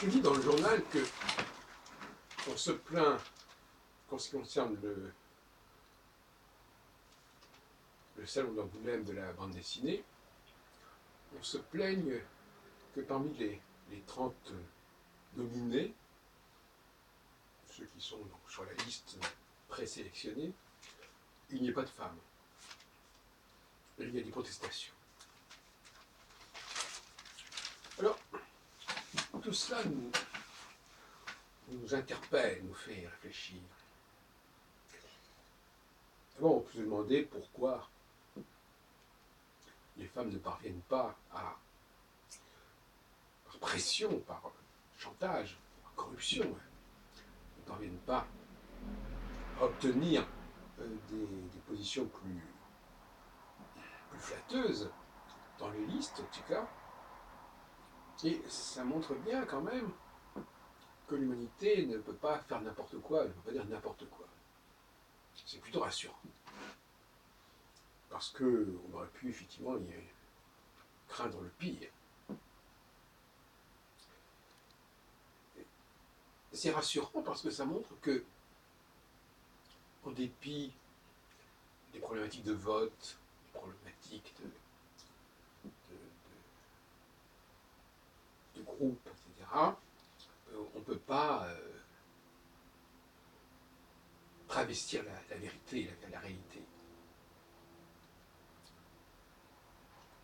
Je lis dans le journal que on se plaint, en ce qui concerne le salon d'Angoulême de la bande dessinée, on se plaigne que parmi les 30 nominés, ceux qui sont donc sur la liste présélectionnée, il n'y ait pas de femmes. Et il y a des protestations. Alors, tout cela nous interpelle, nous fait réfléchir. D'abord, on peut se demander pourquoi les femmes ne parviennent pas par pression, par chantage, par corruption, ne parviennent pas à obtenir des positions plus flatteuses dans les listes, en tout cas. Et ça montre bien quand même que l'humanité ne peut pas faire n'importe quoi, elle ne peut pas dire n'importe quoi. C'est plutôt rassurant. Parce qu'on aurait pu effectivement craindre le pire. C'est rassurant parce que ça montre que, en dépit des problématiques de vote, des problématiques de groupe, etc., on ne peut pas travestir la vérité, la réalité.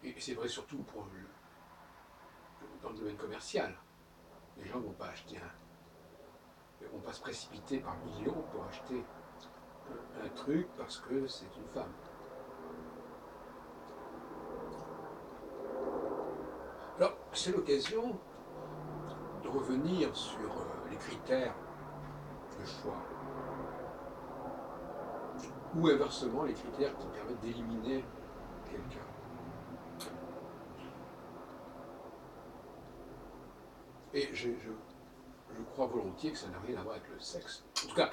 Et c'est vrai surtout dans le domaine commercial. Les gens ne vont pas acheter vont pas se précipiter par millions pour acheter un truc parce que c'est une femme. Alors, c'est l'occasion de revenir sur les critères de choix. Ou inversement, les critères qui permettent d'éliminer quelqu'un. Et je crois volontiers que ça n'a rien à voir avec le sexe. En tout cas,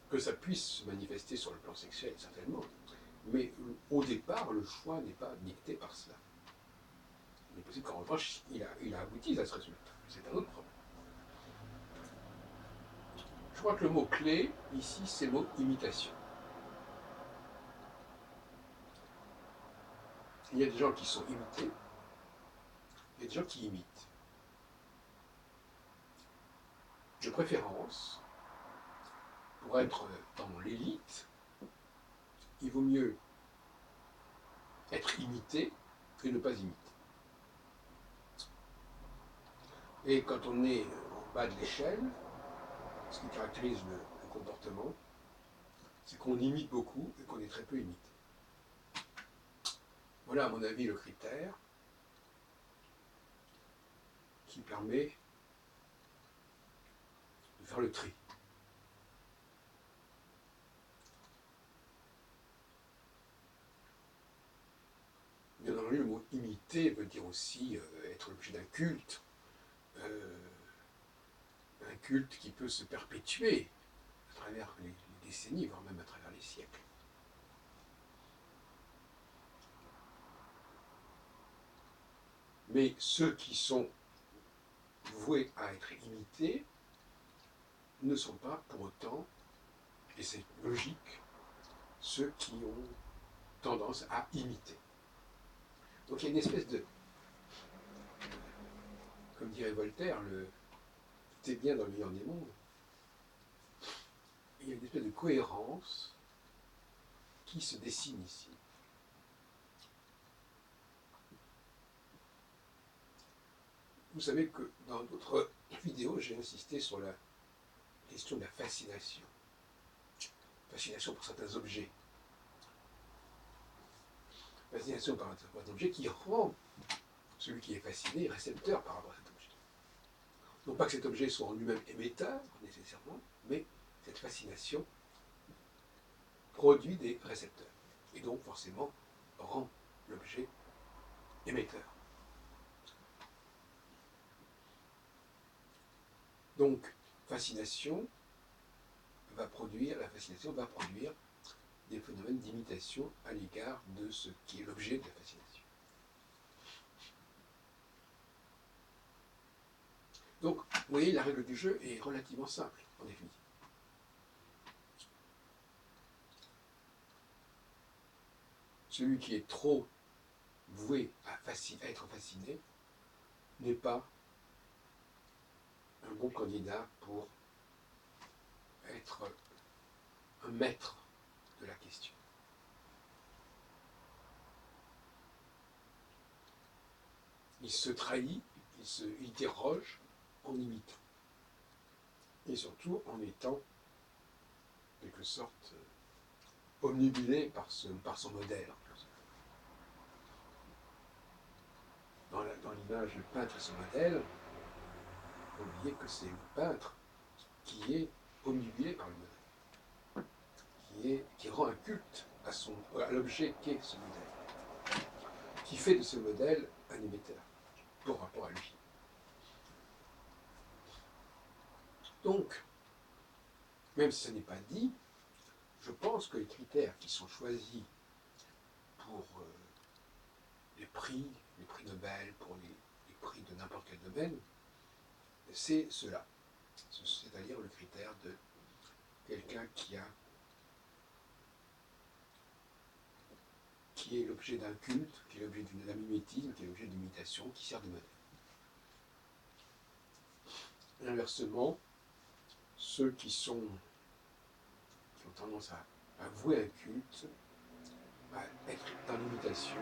que ça puisse se manifester sur le plan sexuel, certainement. Mais au départ, le choix n'est pas dicté par cela. Il est possible qu'en revanche, il a abouti à ce résultat. C'est un autre problème. Je crois que le mot clé, ici, c'est le mot imitation. Il y a des gens qui sont imités, il y a des gens qui imitent. De préférence, pour être dans l'élite, il vaut mieux être imité que ne pas imiter. Et quand on est en bas de l'échelle, ce qui caractérise le comportement, c'est qu'on imite beaucoup et qu'on est très peu imité. Voilà, à mon avis, le critère qui permet de faire le tri. Bien entendu, le mot imiter veut dire aussi être l'objet d'un culte. Un culte qui peut se perpétuer à travers les décennies, voire même à travers les siècles. Mais ceux qui sont voués à être imités ne sont pas pour autant, et c'est logique, ceux qui ont tendance à imiter. Donc il y a une espèce de, comme dirait Voltaire, tout est bien dans le meilleur des mondes. Il y a une espèce de cohérence qui se dessine ici. Vous savez que dans d'autres vidéos, j'ai insisté sur la question de la fascination. Fascination pour certains objets. Fascination par un objet qui rend celui qui est fasciné récepteur par rapport à cet objet. Non pas que cet objet soit en lui-même émetteur, nécessairement, mais cette fascination produit des récepteurs. Et donc, forcément, rend l'objet émetteur. Donc, la fascination va produire des phénomènes d'imitation à l'égard de ce qui est l'objet de la fascination. Donc, voyez, la règle du jeu est relativement simple, en définitive. Celui qui est trop voué à être fasciné n'est pas un bon candidat pour être un maître de la question. Il se trahit, il déroge en imitant. Et surtout en étant, en quelque sorte, omnibulé par son modèle. Dans l'image, le peintre et son modèle, oubliez que c'est le peintre qui est omnibulé par le modèle, qui rend un culte à l'objet qu'est ce modèle, qui fait de ce modèle un imitateur par rapport à lui. Donc, même si ce n'est pas dit, je pense que les critères qui sont choisis pour les prix Nobel, pour les prix de n'importe quel domaine, c'est cela. C'est-à-dire le critère de quelqu'un qui est l'objet d'un culte, qui est l'objet d'un mimétisme, qui est l'objet d'une imitation, qui sert de modèle. Et inversement, ceux qui ont tendance à vouer un culte, à être dans l'imitation,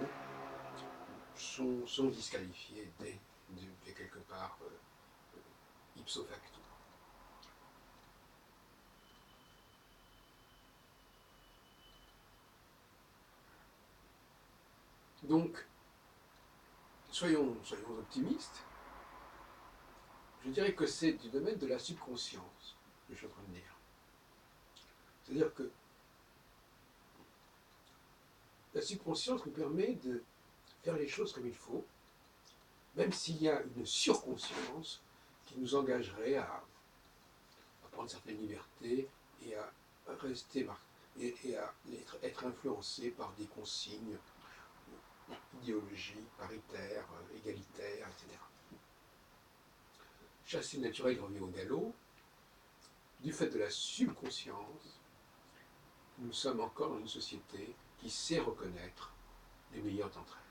sont disqualifiés dès quelque part ipso facto. Donc, soyons optimistes. Je dirais que c'est du domaine de la subconscience que je suis en train de dire. C'est-à-dire que la subconscience nous permet de faire les choses comme il faut, même s'il y a une surconscience qui nous engagerait à prendre certaines libertés et à rester et à être influencé par des consignes idéologiques, paritaires, égalitaires, etc. Chasser le naturel revient au galop. Du fait de la subconscience, nous sommes encore dans une société qui sait reconnaître les meilleurs d'entre elles.